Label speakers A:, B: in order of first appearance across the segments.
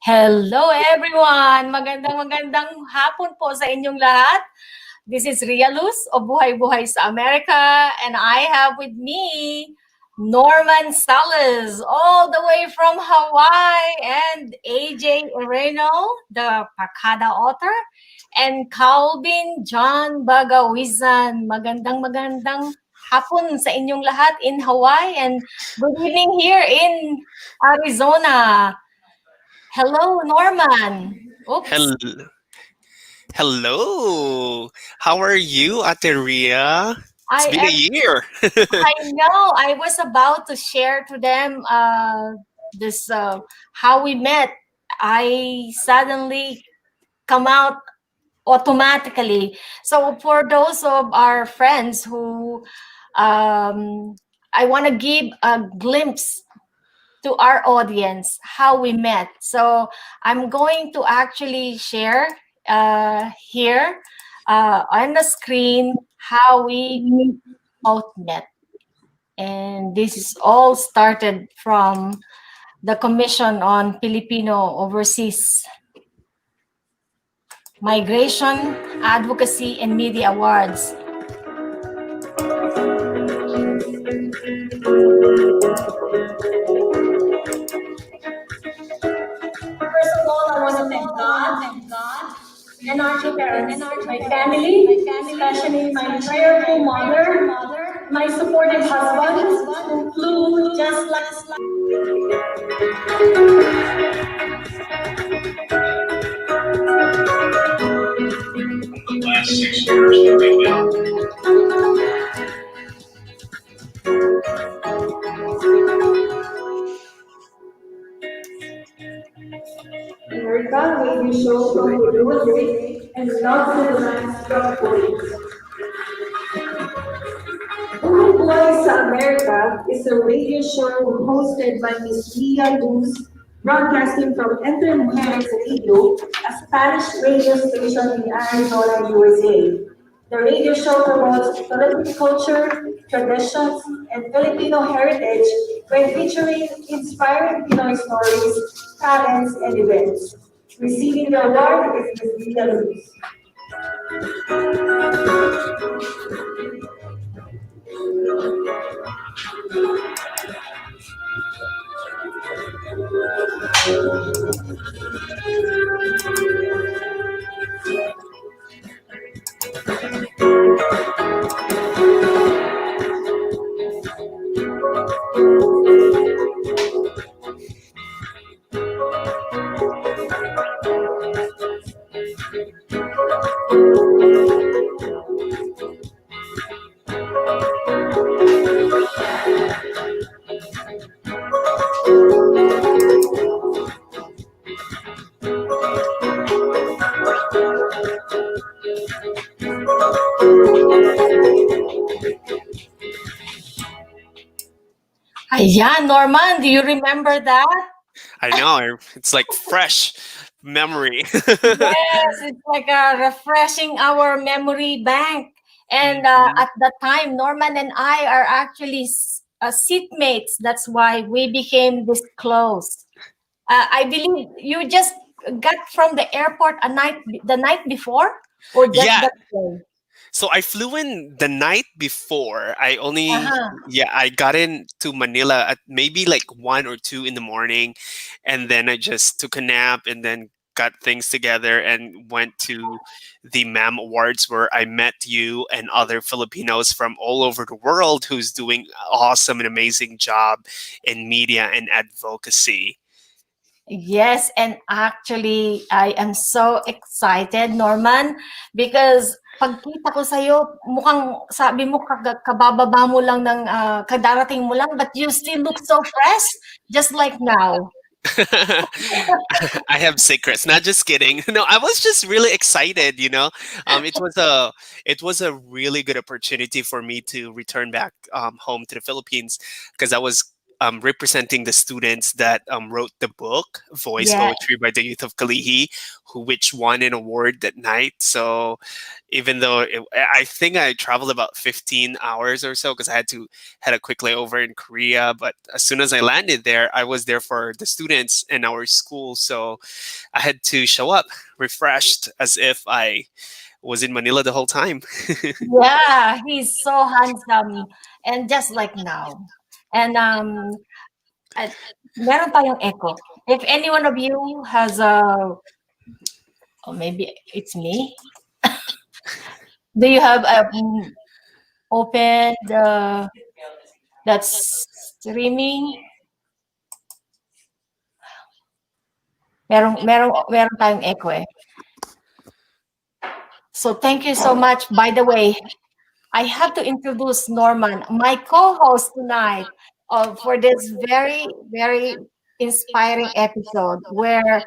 A: Hello everyone! Magandang hapon po sa inyong lahat. This is Ria Luz o Buhay Buhay sa Amerika, and I have with me Norman Salas all the way from Hawaii, and AJ Ireno, the Pakada author, and Calvin John Bhagawisan. Magandang hapon sa inyong lahat in Hawaii, and good evening here in Arizona. Hello, Norman. Oops.
B: Hello. How are you, Ate Ria? It's been a year.
A: I know. I was about to share to them this how we met. I suddenly come out automatically. So for those of our friends who I want to give a glimpse to our audience how we met. So I'm going to actually share here on the screen how we both met. And this is all started from the Commission on Filipino Overseas Migration, Advocacy, and Media Awards. First of all, I want to thank God and our parents, my family, especially my prayerful mother, my supportive husband, who flew just like
C: the last 6 years that we've been.
A: America radio show from the USA and love to the lands from police. Buhay Buhay sa America is a radio show hosted by Miss Ria Luz, broadcasting from Entre Mujeres Radio, a Spanish radio station in Arizona, USA. The radio show promotes Philippine culture, traditions, and Filipino heritage by featuring inspiring Pinoy stories, talents, and events. Receiving the award is Ms. Ria Luz. Ayan, Norman, do you remember that?
B: I know. It's like fresh memory.
A: Yes, it's like refreshing our memory bank. And at that time, Norman and I are actually seatmates. That's why we became this close. I believe you just got from the airport the night before, or just
B: Yeah.
A: that day?
B: So I flew in the night before. I got into Manila at maybe like 1 or 2 in the morning, and then I just took a nap and then got things together and went to the MAM Awards where I met you and other Filipinos from all over the world who's doing awesome and amazing job in media and advocacy.
A: Yes, and actually, I am so excited, Norman, because pagkita ko sa'yo, mukhang sabi mo kabababa mo lang ng kadarating mo lang, but you still look so fresh, just like now.
B: I have secrets. Not just kidding. No, I was just really excited. It was a really good opportunity for me to return back home to the Philippines because I was representing the students that wrote the book Voice
A: Yeah.
B: Poetry by the Youth of Kalihi, which won an award that night. So even though I think I traveled about 15 hours or so because I had a quick layover in Korea, but as soon as I landed there, I was there for the students in our school, so I had to show up refreshed as if I was in Manila the whole time.
A: Yeah, he's so handsome and just like now. And at, meron tayong echo. If any one of you has a, or maybe it's me. Do you have open the that's streaming? Meron tayong echo eh. So thank you so much. By the way, I have to introduce Norman, my co-host tonight, for this very, very inspiring episode where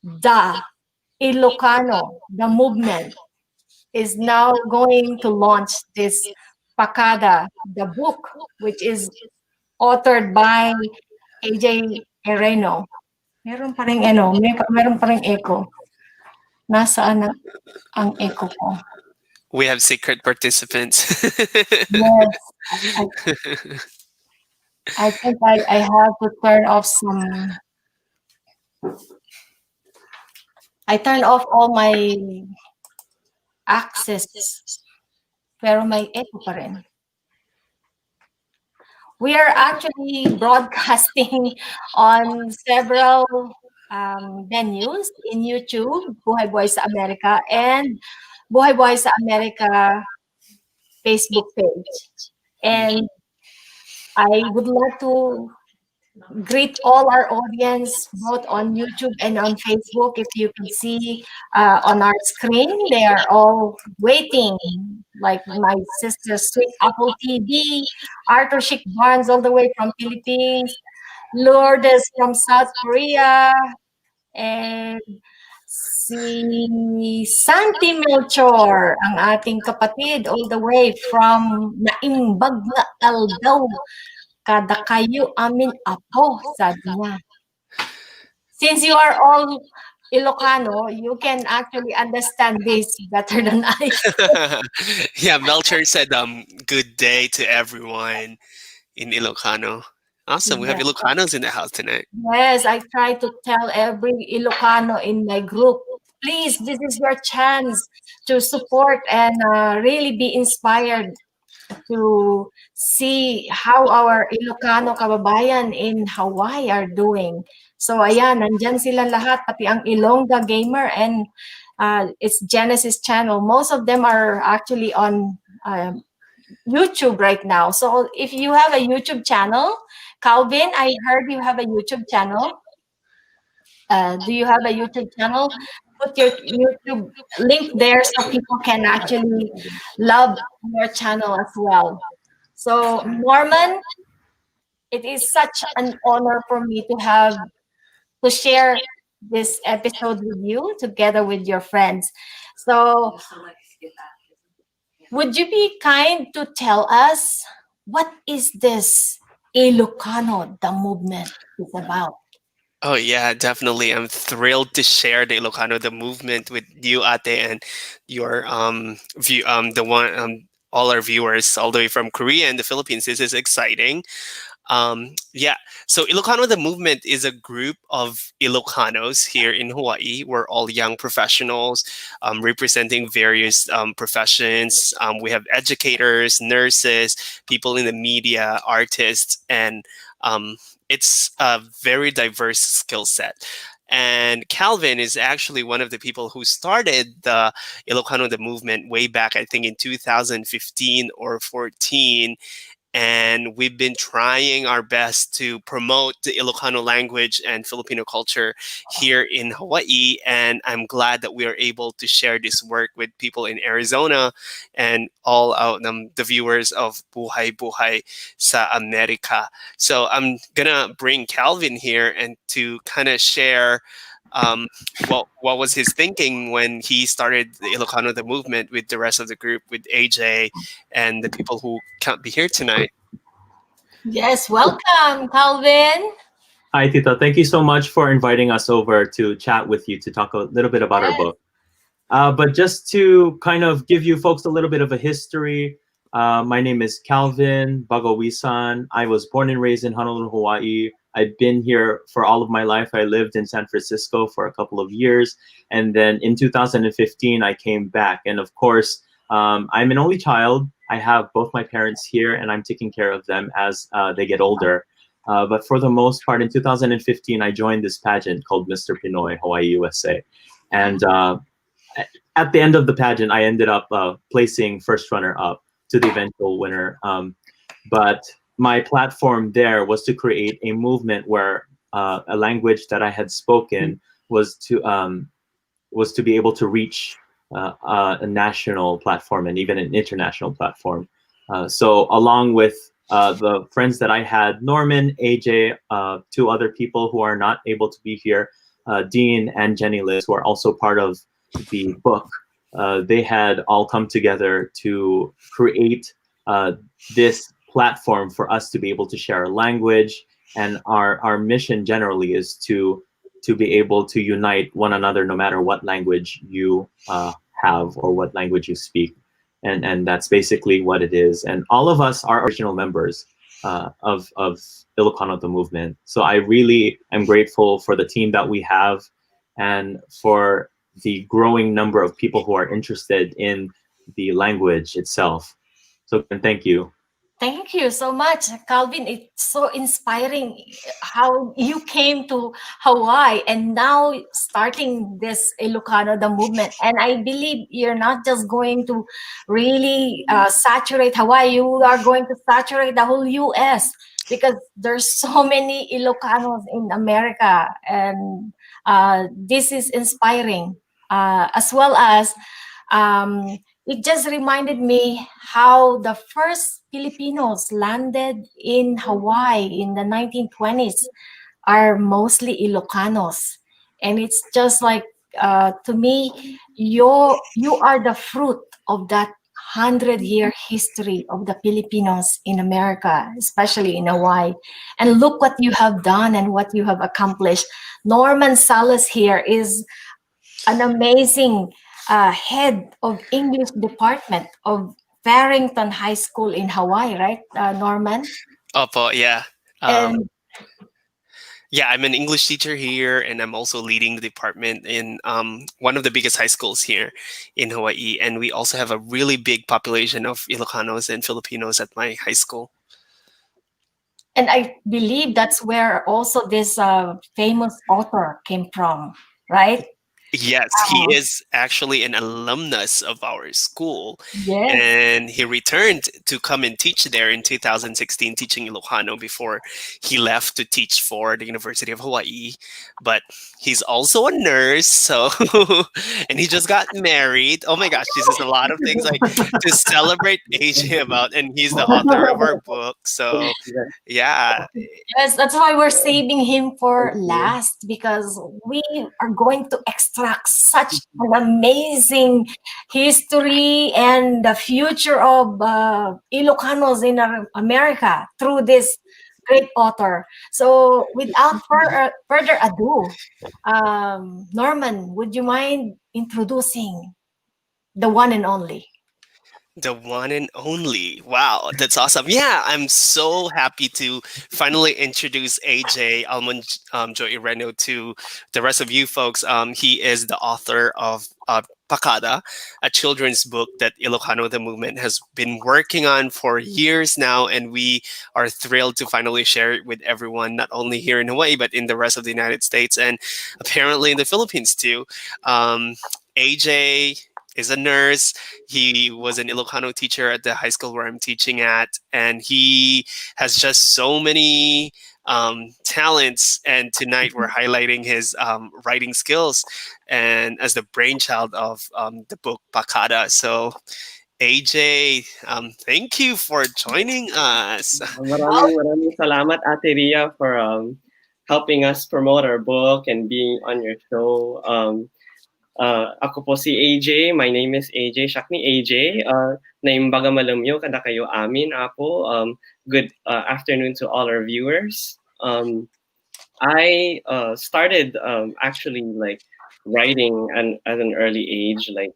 A: the Ilocano, the movement, is now going to launch this Pakada, the book, which is authored by AJ Herreno. Meron pa rin meron pa rin echo. Nasaan na ang echo ko?
B: We have secret participants.
A: Yes, I, I think I have to turn off some. I turned off all my access, pero may echo pa rin. We are actually broadcasting on several venues in YouTube, Buhay Buhay sa Amerika, and Buhay Buhay sa Amerika Facebook page. And I would like to greet all our audience, both on YouTube and on Facebook. If you can see on our screen, they are all waiting, like my sister Sweet Apple TV, Arthur Schick Barnes all the way from Philippines, Lourdes from South Korea, and si Santi Melchor, ang ating kapatid all the way from Naimbag na Aldaw, kada kayo amin apo, sabi niya. Since you are all Ilocano, you can actually understand this better than I.
B: Yeah, Melcher said good day to everyone in Ilocano. Awesome. We have
A: Yeah.
B: Ilocanos in the house tonight.
A: Yes, I try to tell every Ilocano in my group, please, this is your chance to support and really be inspired to see how our Ilocano kababayan in Hawaii are doing. So ayan, nandyan sila lahat, pati ang Ilongga Gamer and its Genesis channel. Most of them are actually on YouTube right now. So if you have a YouTube channel, Calvin, I heard you have a YouTube channel. Do you have a YouTube channel? Put your YouTube link there so people can actually love your channel as well. So Norman, it is such an honor for me to share this episode with you together with your friends. So would you be kind to tell us what is this Ilocano, the movement is about?
B: Oh yeah, definitely. I'm thrilled to share the Ilocano the movement with you, Ate, and your view the one all our viewers all the way from Korea and the Philippines. This is exciting. Yeah, so Ilocano the movement is a group of Ilocanos here in Hawaii. We're all young professionals representing various professions. We have educators, nurses, people in the media, artists, and it's a very diverse skill set. And Calvin is actually one of the people who started the Ilocano the movement way back, I think in 2015 or 14, and we've been trying our best to promote the Ilocano language and Filipino culture here in Hawaii. And I'm glad that we are able to share this work with people in Arizona and all out the viewers of Buhay Buhay sa Amerika. So I'm gonna bring Calvin here and to kind of share what was his thinking when he started the Ilocano the movement with the rest of the group, with AJ and the people who can't be here tonight.
A: Yes, welcome, Calvin.
D: Hi, Tita. Thank you so much for inviting us over to chat with you to talk a little bit about our
A: Yes.
D: book. But just to kind of give you folks a little bit of a history, my name is Calvin Bhagawisan. I was born and raised in Honolulu, Hawaii. I've been here for all of my life. I lived in San Francisco for a couple of years. And then in 2015, I came back. And of course, I'm an only child. I have both my parents here, and I'm taking care of them as they get older. But for the most part, in 2015, I joined this pageant called Mr. Pinoy, Hawaii, USA. And at the end of the pageant, I ended up placing first runner up to the eventual winner. But my platform there was to create a movement where a language that I had spoken was to be able to reach a national platform and even an international platform. So along with the friends that I had, Norman, AJ, two other people who are not able to be here, Dean and Jenny Liz, who are also part of the book, they had all come together to create this platform for us to be able to share our language. And our mission generally is to be able to unite one another no matter what language you have or what language you speak. And that's basically what it is. And all of us are original members of Ilocano, the movement. So I really am grateful for the team that we have and for the growing number of people who are interested in the language itself. So thank you.
A: Thank you so much, Calvin. It's so inspiring how you came to Hawaii and now starting this Ilocano, the movement. And I believe you're not just going to really saturate Hawaii, you are going to saturate the whole US because there's so many Ilocanos in America. And this is inspiring, as well as it just reminded me how the first Filipinos landed in Hawaii in the 1920s are mostly Ilocanos. And it's just like, to me, you are the fruit of that 100-year history of the Filipinos in America, especially in Hawaii. And look what you have done and what you have accomplished. Norman Salas here is an amazing head of English department of Farrington High School in Hawaii, right, Norman?
B: Opo, yeah.
A: And
B: Yeah, I'm an English teacher here, and I'm also leading the department in one of the biggest high schools here in Hawaii. And we also have a really big population of Ilocanos and Filipinos at my high school.
A: I believe that's where also this famous author came from, right?
B: Yes, he is actually an alumnus of our school,
A: Yes.
B: and he returned to come and teach there in 2016, teaching Ilocano before he left to teach for the University of Hawaii. But he's also a nurse, so and he just got married. Oh my gosh, this is a lot of things like to celebrate AJ about, and he's the author of our book. So yeah,
A: Yes, that's why we're saving him for last because we are going to extract such an amazing history and the future of Ilocanos in America through this great author. So, without further ado, Norman, would you mind introducing the one and only?
B: the one and only. Wow, that's awesome. Yeah, I'm so happy to finally introduce AJ Almond Jaye to the rest of you folks. He is the author of Pakada, a children's book that Ilocano the movement has been working on for years now, and we are thrilled to finally share it with everyone, not only here in Hawaii but in the rest of the United States and apparently in the Philippines too. AJ is a nurse. He was an Ilocano teacher at the high school where I'm teaching at, and he has just so many talents. And tonight we're highlighting his writing skills, and as the brainchild of the book Pakada. So, AJ, thank you for joining us.
E: Maraming salamat, Ate Ria, for helping us promote our book and being on your show. Ako po si AJ. My name is AJ. Siya ni AJ. Name baga malamyo kada kayo amin apo. Good afternoon to all our viewers. I started actually like writing at an early age, like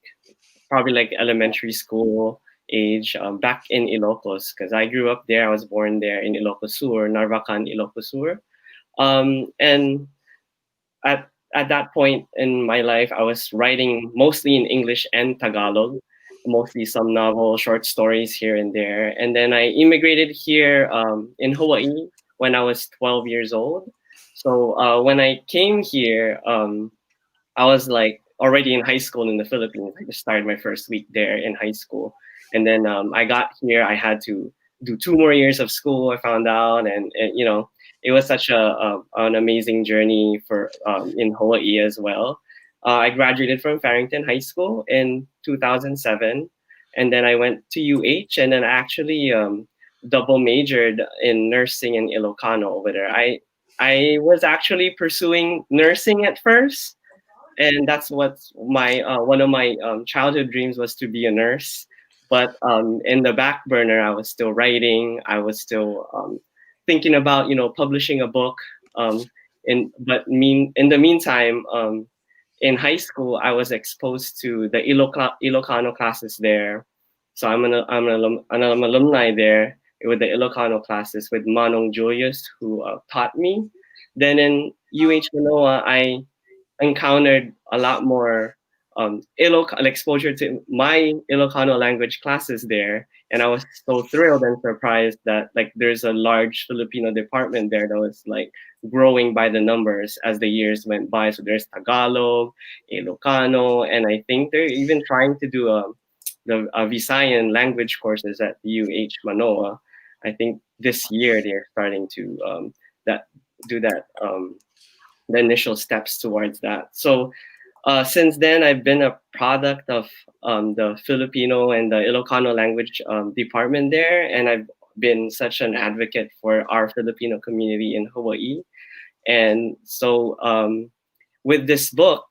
E: probably like elementary school age, back in Ilocos, because I grew up there. I was born there in Ilocos Sur, Narvacan, Ilocos Sur. And at that point in my life, I was writing mostly in English and Tagalog, mostly some novel, short stories here and there. And then I immigrated here in Hawaii when I was 12 years old. So when I came here, I was like already in high school in the Philippines. I just started my first week there in high school, and then I got here. I had to do 2 more years of school. I found out, and you know, it was such an amazing journey for in Hawaii as well. I graduated from Farrington High School in 2007, and then I went to UH, and then I actually double majored in nursing in Ilocano over there. I was actually pursuing nursing at first, and that's what my one of my childhood dreams was, to be a nurse. But in the back burner, I was still writing. I was still thinking about publishing a book. In the meantime, in high school, I was exposed to the Ilocano classes there. So I'm an alumni there with the Ilocano classes with Manong Julius, who taught me. Then in UH Manoa, I encountered a lot more exposure to my Ilocano language classes there, and I was so thrilled and surprised that like there's a large Filipino department there that was like growing by the numbers as the years went by. So there's Tagalog, Ilocano, and I think they're even trying to do the Visayan language courses at UH Manoa. I think this year they're starting to that do that. The initial steps towards that. So since then, I've been a product of the Filipino and the Ilocano language department there, and I've been such an advocate for our Filipino community in Hawaii. And so with this book,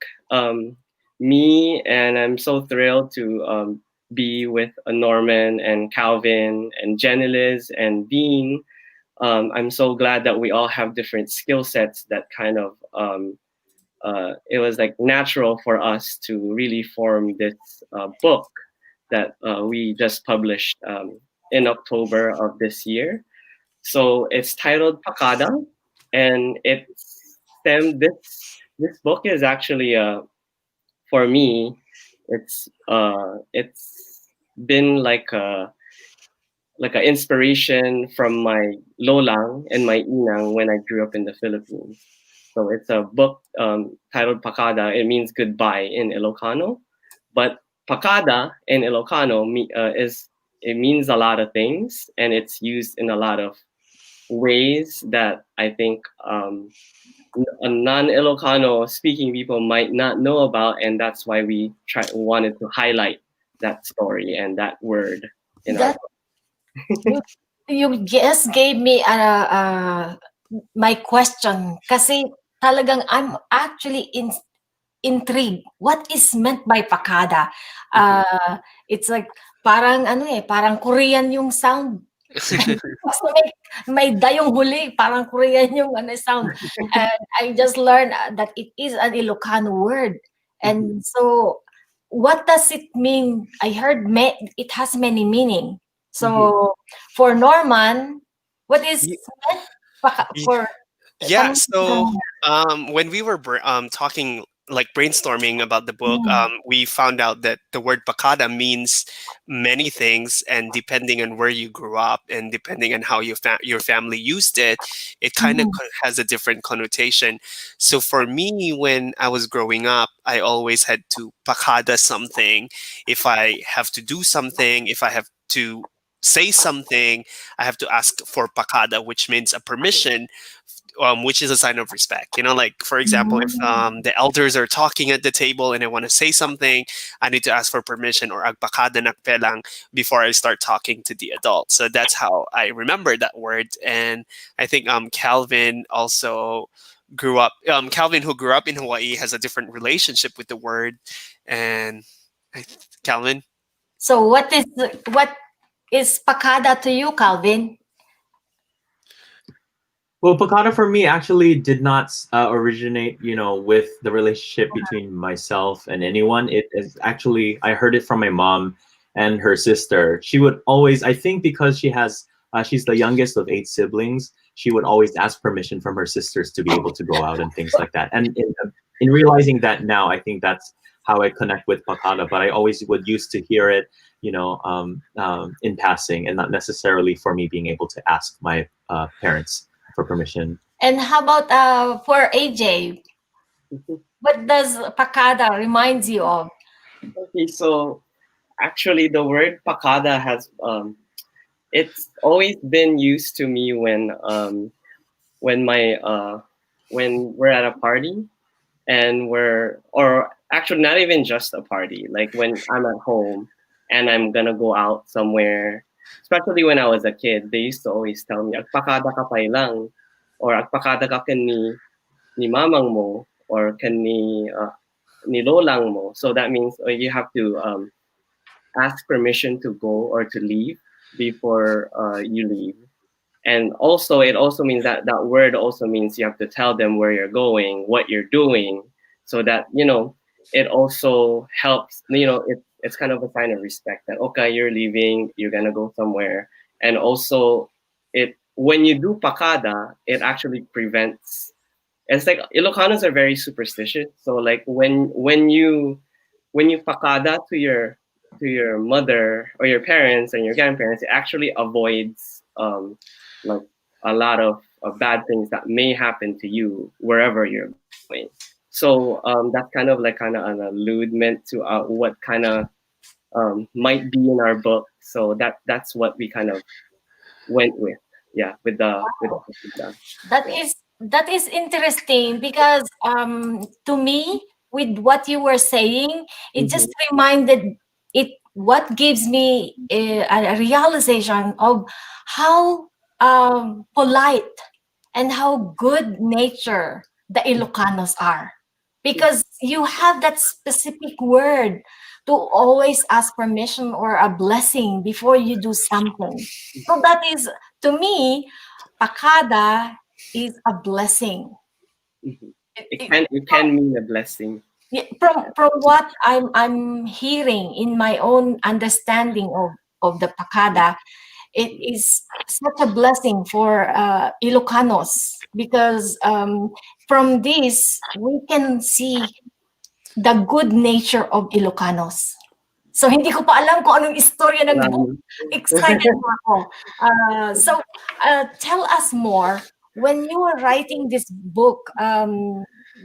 E: me and I'm so thrilled to be with Norman and Calvin and Jenilis and Dean. I'm so glad that we all have different skill sets that kind of it was like natural for us to really form this book that we just published in October of this year. So it's titled Pakada, and this book is actually for me, it's been like an inspiration from my lolang and my inang when I grew up in the Philippines. So it's a book titled Pakada. It means goodbye in Ilocano, but Pakada in Ilocano it means a lot of things, and it's used in a lot of ways that I think a non-Ilocano speaking people might not know about, and that's why we wanted to highlight that story and that word in our
A: That you just gave me my question, kasi talagang I'm actually intrigued. What is meant by pakada? It's like parang parang Korean yung sound. Basta may dayong huli, parang Korean yung sound. And I just learned that it is an Ilocano word. And so what does it mean? I heard it has many meaning. So for Norman, what is for
B: Yeah, so when we were talking, like brainstorming about the book, we found out that the word pakada means many things, and depending on where you grew up and depending on how your family used it, it kind of has a different connotation. So for me, when I was growing up, I always had to pakada something. If I have to do something, if I have to say something, I have to ask for pakada, which means a permission, which is a sign of respect. Like for example, if the elders are talking at the table and I want to say something, I need to ask for permission or agpakada nakpelang before I start talking to the adult. So that's how I remember that word. And I think Calvin also grew up, Calvin, who grew up in Hawaii, has a different relationship with the word. And Calvin.
A: So what is Pakada to you, Calvin?
D: Well, Pakada for me actually did not originate, with the relationship between myself and anyone. It is actually, I heard it from my mom and her sister. She would always, I think because she's the youngest of 8 siblings, she would always ask permission from her sisters to be able to go out and things like that. And in realizing that now, I think that's how I connect with Pakada. But I always would used to hear it, in passing, and not necessarily for me being able to ask my parents for permission.
A: And how about for AJ? What does Pakada reminds you of?
E: Okay, so actually, the word pakada has it's always been used to me when my when we're at a party and or actually not even just a party, like when I'm at home and I'm gonna go out somewhere. Especially when I was a kid, they used to always tell me, "Agpakada ka pa lang," or "Agpakada ka kan ni mamang mo," or kan ni lolang mo. So that means you have to ask permission to go or to leave before you leave. And also, it also means that that word also means you have to tell them where you're going, what you're doing, so that it also helps. It's kind of a sign of respect that okay, you're leaving, you're gonna go somewhere, and also it when you do pakada, it actually prevents. It's like Ilocanos are very superstitious, so like when you pakada to your mother or your parents and your grandparents, it actually avoids like a lot of bad things that may happen to you wherever you're going. So that's kind of an alludement to what kind of might be in our book. So that's what we kind of went with, yeah, with the pakada.
A: That is interesting because to me, with what you were saying, it just
E: Mhm.
A: reminded it what gives me a realization of how polite and how good nature the Ilocanos are, because you have that specific word to always ask permission or a blessing before you do something. So that is, to me, Pakada is a blessing.
E: Mhm.
A: It-
E: It
A: it-
E: can it can mean a blessing.
A: yeah, from what I'm hearing in my own understanding of the Pakada, it is such a blessing for Ilocanos because from this we can see the good nature of Ilocanos. So hindi ko pa alam kung anong istorya ng book.
E: Um,
A: Excited na ako. So tell us more. When you were writing this book,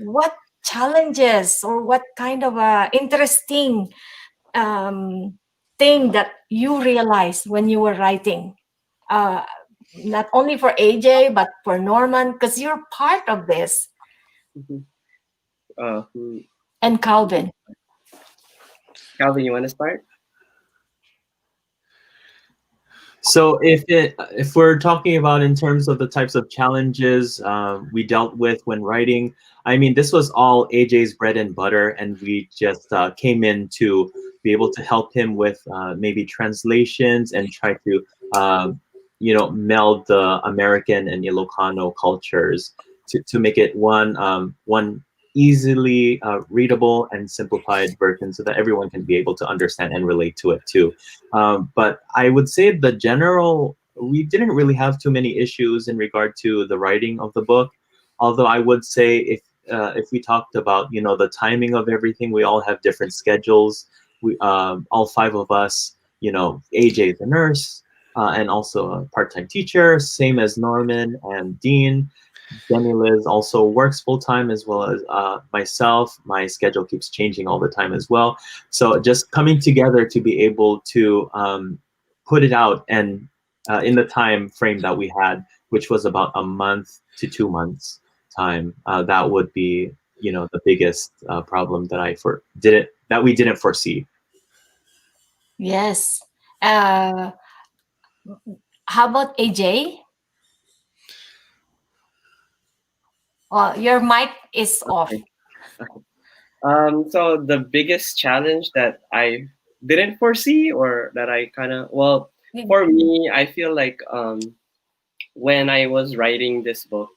A: what challenges or what kind of interesting um, thing that you realized when you were writing? Uh, Not only for AJ, but for Norman, because you're part of this,
E: who-
A: and Calvin.
E: Calvin, you want to start?
D: So if we're talking about in terms of the types of challenges we dealt with when writing, I mean, this was all AJ's bread and butter, and we just came in to be able to help him with maybe translations and try to meld the American and Ilocano cultures to make it one easily readable and simplified version so that everyone can be able to understand and relate to it too. But I would say the general, we didn't really have too many issues in regard to the writing of the book. Although I would say if we talked about the timing of everything, we all have different schedules. We all 5 of us, AJ is a nurse and also a part-time teacher, same as Norman and Dean. Jenny Liz also works full time as well as myself. My schedule keeps changing all the time as well. So just coming together to be able to put it out and in the time frame that we had, which was about a month to 2 months time, that would be the biggest problem that we didn't foresee.
A: Yes. Uh, how about AJ? Your mic is off.
E: Okay. So the biggest challenge that I didn't foresee, or that I kind of, well, for me, I feel like when I was writing this book,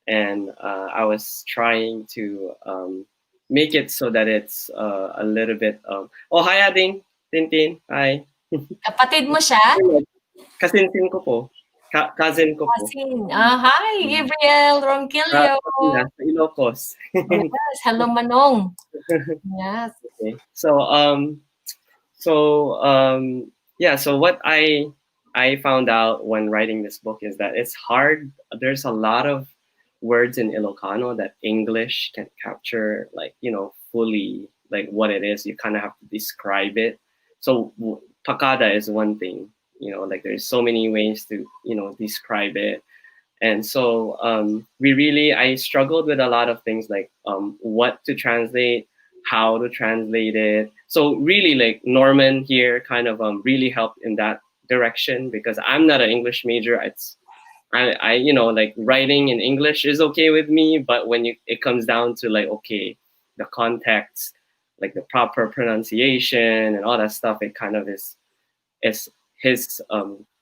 E: and I was trying to make it so that it's a little bit of, oh, hi Ading, Tintin, hi.
A: Kapatid mo siya?
E: Kasinsin ko po. Cousin ko po.
A: Cousin. Hi, Gabriel Ronquillo.
E: Sa Ilocos.
A: Yes, hello Manong. Yes.
E: Okay. So what I found out when writing this book is that it's hard. There's a lot of words in Ilocano that English can capture, like, fully, like what it is. You kind of have to describe it. So Pakada is one thing, like there's so many ways to, describe it. And so I struggled with a lot of things, like what to translate, how to translate it. So really, like Norman here kind of really helped in that direction, because I'm not an English major. I like writing in English is okay with me, but when it comes down to like, okay, the context, like the proper pronunciation and all that stuff, it kind of is his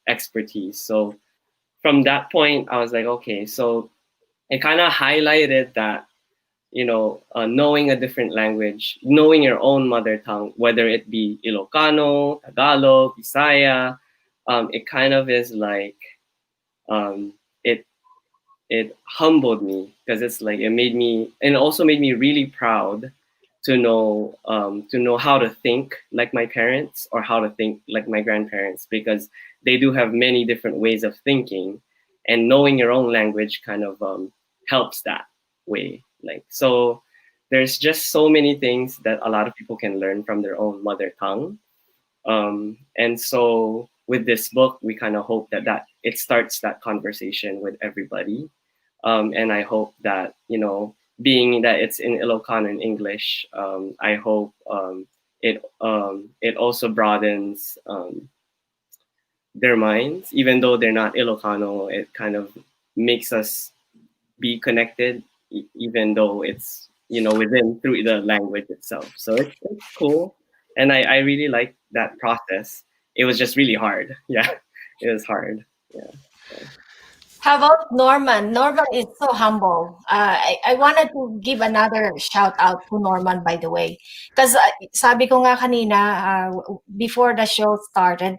E: expertise. So from that point, I was like, okay, so it kind of highlighted that, knowing a different language, knowing your own mother tongue, whether it be Ilocano, Tagalog, Bisaya, it kind of is like, it humbled me, because it's like it also made me really proud to know how to think like my parents, or how to think like my grandparents, because they do have many different ways of thinking, and knowing your own language kind of helps that way. Like, so there's just so many things that a lot of people can learn from their own mother tongue. And so with this book, we kind of hope that it starts that conversation with everybody. And I hope that, being that it's in Ilocano and English, I hope it also broadens their minds. Even though they're not Ilocano, it kind of makes us be connected, even though it's, within through the language itself. So it's cool. And I really like that process. It was just really hard. Yeah, it was hard. Yeah.
A: How about Norman? Norman is so humble. I wanted to give another shout out to Norman, by the way. Because sabi ko nga kanina, before the show started,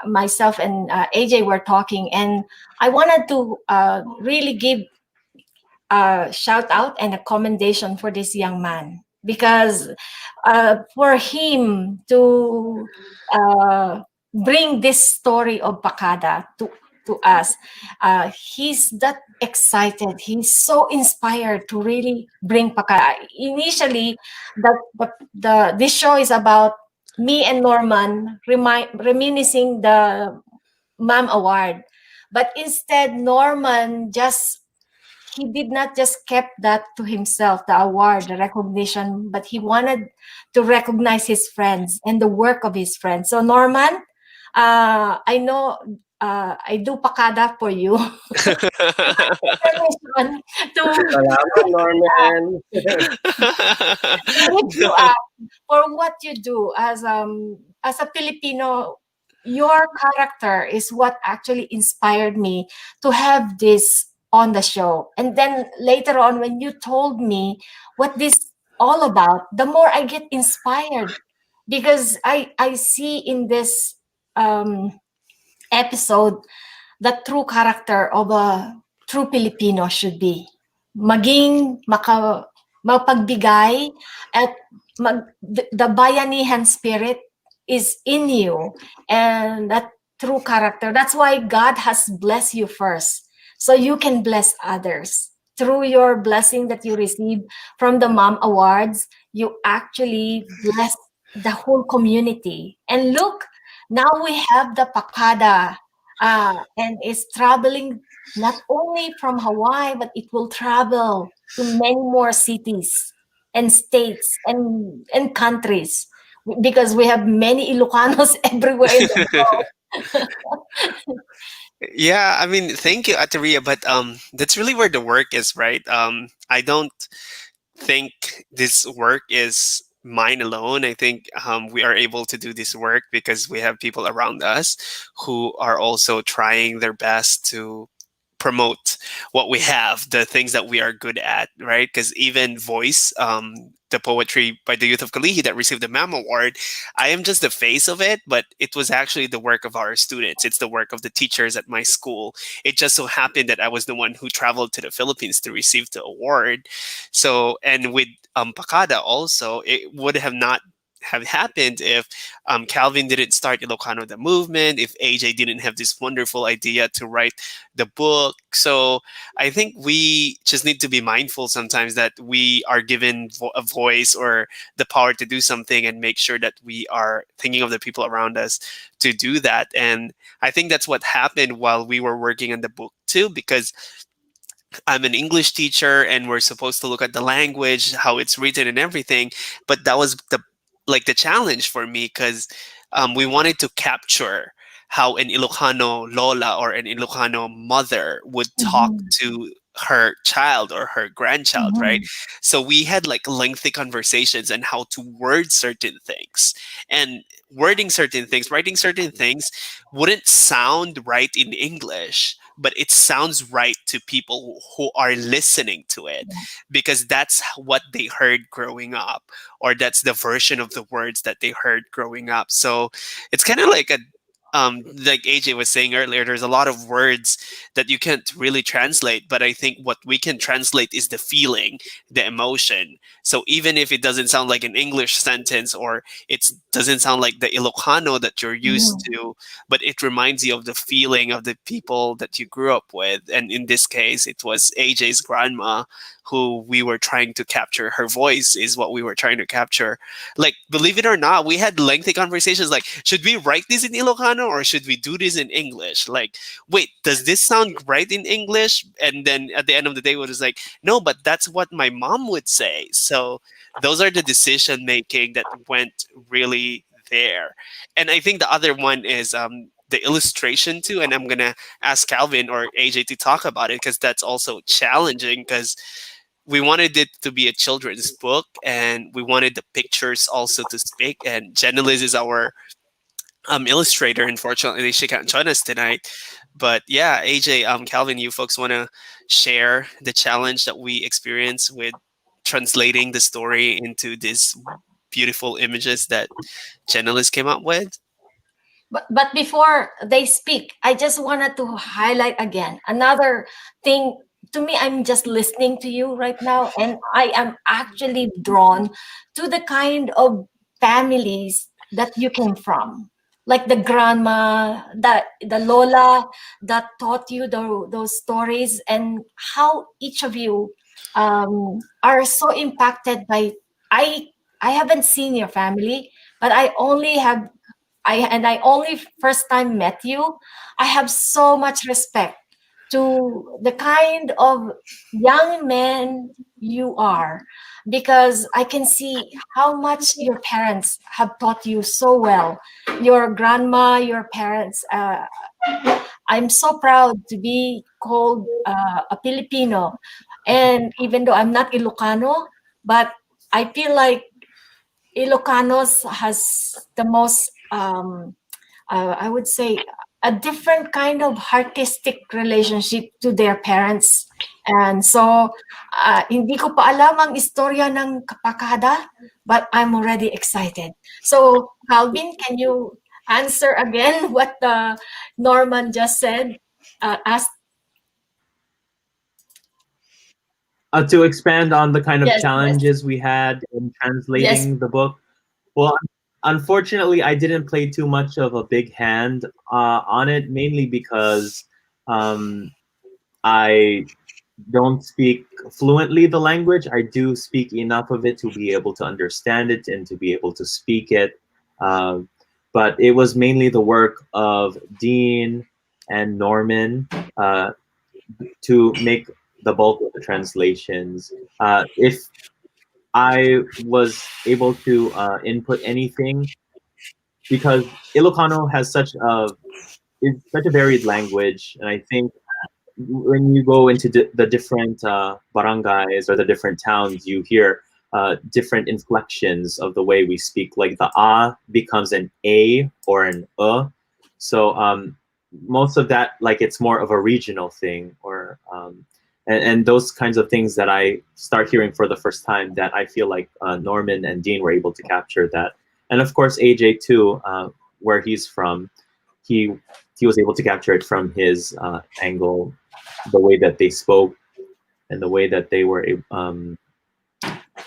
A: myself and AJ were talking, and I wanted to really give a shout out and a commendation for this young man. Because for him to bring this story of Pakada to us, he's that excited. He's so inspired to really bring Pakada. Initially, this show is about me and Norman reminiscing the Mom Award, but instead Norman he did not just kept that to himself, the award, the recognition, but he wanted to recognize his friends and the work of his friends. So Norman, I know I do Pakada for you. Permission
E: Salamat, Norman.
A: lift you up for what you do as a Filipino. Your character is what actually inspired me to have this on the show. And then later on, when you told me what this all about, the more I get inspired, because I see in this episode the true character of a true Filipino should be. Maging mapagbigay at the bayanihan spirit is in you, and that true character. That's why God has blessed you first, so you can bless others. Through your blessing that you receive from the Mom Awards, you actually bless the whole community. And look, now we have the Pakada, and it's traveling not only from Hawaii, but it will travel to many more cities and states and countries, because we have many Ilocanos everywhere in the world.
B: Yeah, I mean, thank you, Ateria, but that's really where the work is, right? I don't think this work is mine alone. I think we are able to do this work because we have people around us who are also trying their best to promote what we have, the things that we are good at, right? Because even voice, the poetry by the youth of Kalihi that received the MAM award, I am just the face of it, but it was actually the work of our students. It's the work of the teachers at my school. It just so happened that I was the one who traveled to the Philippines to receive the award. So, and with Pakada also, it would have not have happened if Calvin didn't start Ilocano the movement, if AJ didn't have this wonderful idea to write the book. So I think we just need to be mindful sometimes that we are given a voice or the power to do something and make sure that we are thinking of the people around us to do that. And I think that's what happened while we were working on the book too, because I'm an English teacher and we're supposed to look at the language, how it's written and everything. But that was the challenge for me because we wanted to capture how an Ilocano lola or an Ilocano mother would talk
A: Mhm,
B: to her child or her grandchild, right?
A: mhm,
B: So we had like lengthy conversations on how to word certain things and wording certain things, writing certain things wouldn't sound right in English, but it sounds right to people who are listening to it because that's what they heard growing up, or that's the version of the words that they heard growing up. So it's kind of like like AJ was saying earlier, there's a lot of words that you can't really translate, but I think what we can translate is the feeling, the emotion. So even if it doesn't sound like an English sentence or it doesn't sound like the Ilocano that you're used
A: mhm.
B: to, but it reminds you of the feeling of the people that you grew up with. And in this case, it was AJ's grandma who we were trying to capture. Her voice is what we were trying to capture. Like, believe it or not, we had lengthy conversations like, should we write this in Ilocano or should we do this in English? Like, wait, does this sound right in English? And then at the end of the day, we was like, no, but that's what my mom would say. So those are the decision making that went really there. And I think the other one is the illustration too. And I'm gonna ask Calvin or AJ to talk about it because that's also challenging because we wanted it to be a children's book and we wanted the pictures also to speak. And Jenilis is our illustrator. Unfortunately, she can't join us tonight. But yeah, AJ, Calvin, you folks want to share the challenge that we experience with translating the story into these beautiful images that Jenilis came up with?
A: But before they speak, I just wanted to highlight again another thing. To me, I'm just listening to you right now, and I am actually drawn to the kind of families that you came from, like the grandma, the lola that taught you those stories, and how each of you are so impacted by. I I haven't seen your family, but I only first time met you. I have so much respect to the kind of young man you are, because I can see how much your parents have taught you so well. Your grandma, your parents. I'm so proud to be called a Filipino, and even though I'm not Ilocano, but I feel like Ilocanos has the most I would say a different kind of artistic relationship to their parents. And so, hindi ko pa alam ang istorya ng Kapakada, but I'm already excited. So, Calvin, can you answer again what Norman just said? Ask,
D: To expand on the kind of
A: yes, yes,
D: challenges we had in
A: yes.
D: translating the book, well, unfortunately, I didn't play too much of a big hand on it, mainly because um, I don't speak fluently the language. I do speak enough of it to be able to understand it and to be able to speak it. Um, but it was mainly the work of Dean and Norman to make the bulk of the translations. If I was able to input anything, because Ilocano has such a it's such a varied language, and I think when you go into the different barangays or the different towns, you hear different inflections of the way we speak. Like the ah becomes an a or an so most of that, like, it's more of a regional thing, or and those kinds of things that I start hearing for the first time, that I feel like Norman and Dean were able to capture that. And of course AJ too, where he's from, he was able to capture it from his angle, the way that they spoke and the way that they were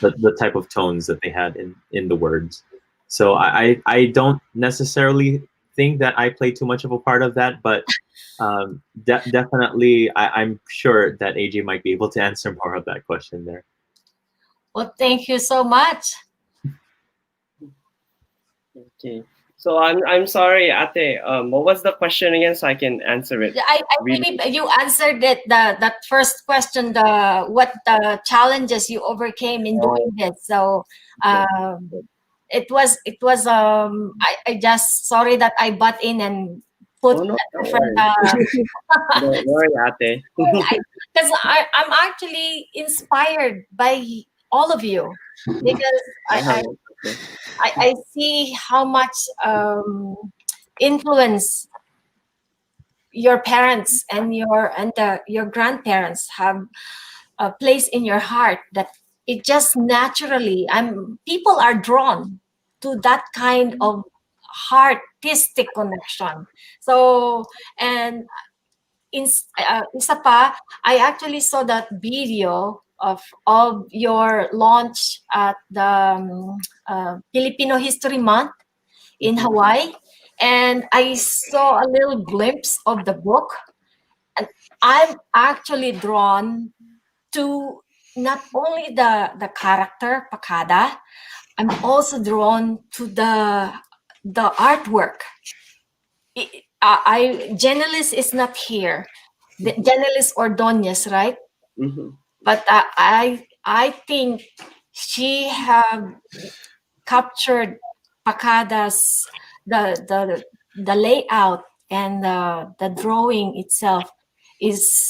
D: the type of tones that they had in the words. So I don't necessarily think that I play too much of a part of that, but definitely I'm sure that AJ might be able to answer more of that question there.
A: Well, thank you so much.
E: Okay. So I'm sorry, Ate. What was the question again, so I can answer it?
A: I believe you answered it. That first question, what the challenges you overcame in doing this. So it was I just, sorry that I butt in and put
E: Oh no,
A: a
E: don't
A: different
E: worry. Don't worry, Ate.
A: because I'm actually inspired by all of you, because
E: Okay.
A: I see how much influence your parents and your grandparents have placed in your heart, that it just naturally, people are drawn to that kind of artistic connection. So, and isa pa, I actually saw that video of your launch at the Filipino History Month in Hawaii, and I saw a little glimpse of the book, and I'm actually drawn to not only the character Pakada, I'm also drawn to the artwork. Genelis is not here. Genelis Ordonez, right?
E: Mm-hmm.
A: But I think she have captured Pakada's the layout, and the drawing itself is,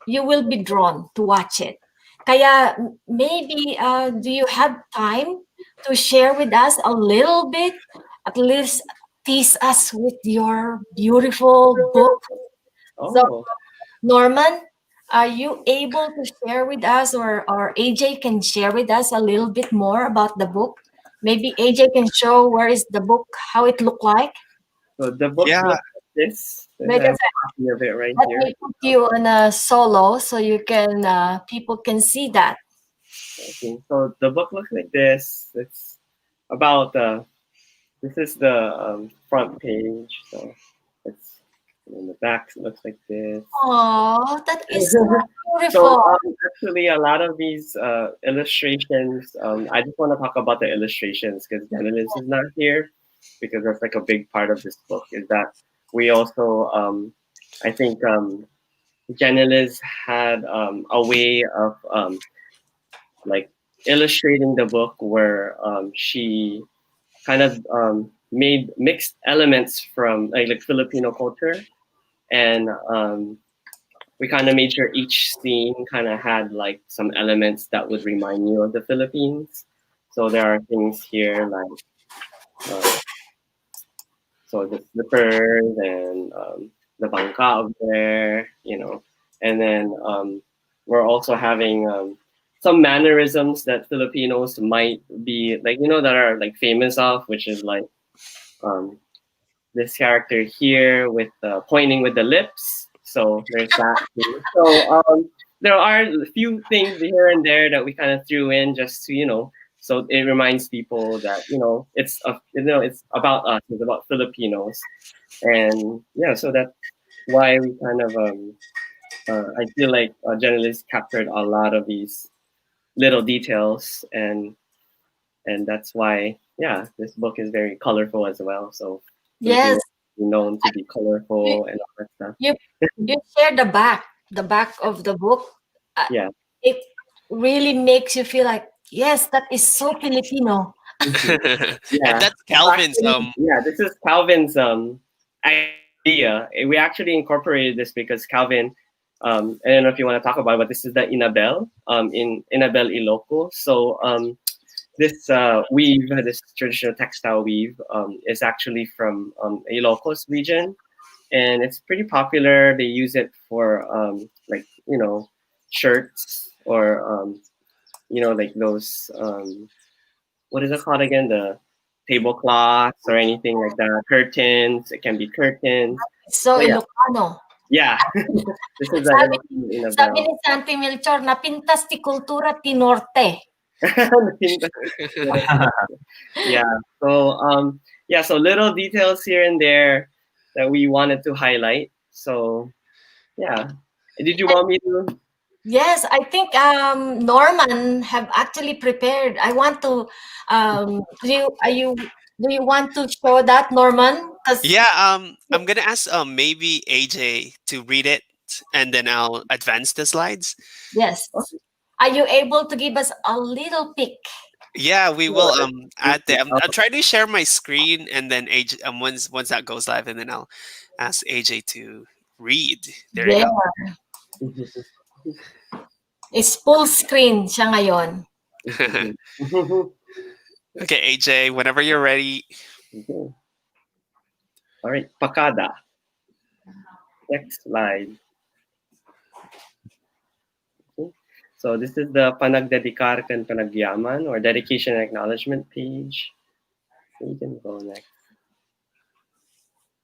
A: you will be drawn to watch it. Kaya maybe do you have time to share with us a little bit, at least tease us with your beautiful book? So
E: Oh,
A: Norman, are you able to share with us, or AJ can share with us a little bit more about the book? Maybe AJ can show where is the book, how it looked like.
E: so the book
B: Yeah.
E: looks like this. I have
A: Because
E: a copy of it right
A: let
E: here.
A: me put you on a solo so you can people can see that.
E: Okay. So the book looks like this. It's about this is the front page. So it's in the back. It looks like this.
A: Oh, that is so
E: So
A: beautiful.
E: actually, a lot of these illustrations. I just want to talk about the illustrations because Dennis is not here, because that's like a big part of this book. Is that we also, I think, Janilis had a way of like illustrating the book where she kind of made mixed elements from like Filipino culture, and we kind of made sure each scene kind of had like some elements that would remind you of the Philippines. So there are things here like so the slippers and the bangka up there, you know, and then we're also having some mannerisms that Filipinos might be like, you know, that are like famous of, which is like um, this character here with pointing with the lips. So there's that too. So there are a few things here and there that we kind of threw in just to, you know, so it reminds people that, you know, it's it's about us, it's about Filipinos, and yeah, so that's why we kind of I feel like journalists captured a lot of these little details, and that's why this book is very colorful as well. So
A: Yes,
E: Filipinos are known to be
A: you
E: colorful and all that stuff.
A: you, you share the back of the book. Uh,
E: Yeah.
A: it really makes you feel like, yes, that is so Filipino.
B: And
E: Yeah.
B: that's Calvin's
E: Actually, yeah, this is Calvin's idea. We actually incorporated this because Calvin, I don't know if you want to talk about it, but this is the Inabel, in Inabel Iloco. So this weave, this traditional textile weave, is actually from Ilocos region, and it's pretty popular. They use it for like shirts or like those what is it called again? The tablecloths or anything like that. Curtains. It can be curtains.
A: So,
E: So yeah,
A: Ilocano.
E: yeah. This is
A: Sabi,
E: in a
A: sabi
E: bell.
A: ni Santi Melchor, napintas ti kultura ti norte.
E: Yeah. So so little details here and there that we wanted to highlight. So yeah. Did you want me to?
A: Yes, I think Norman have actually prepared. I want to do you want to show that, Norman? 'Cause
B: Yeah, I'm gonna ask maybe AJ to read it, and then I'll advance the slides.
A: yes. Are you able to give us a little peek?
B: Yeah, we will add them.
E: Oh,
B: I'll try to share my screen, and then AJ once that goes live, and then I'll ask AJ to read. There you
A: Yeah. Is full screen siya ngayon.
B: go. Okay, AJ, whenever you're ready.
E: Okay. All right, Pakada. Next slide. Okay. So this is the Panagdedikar kan Panagyaman or dedication and acknowledgement page. You can go next.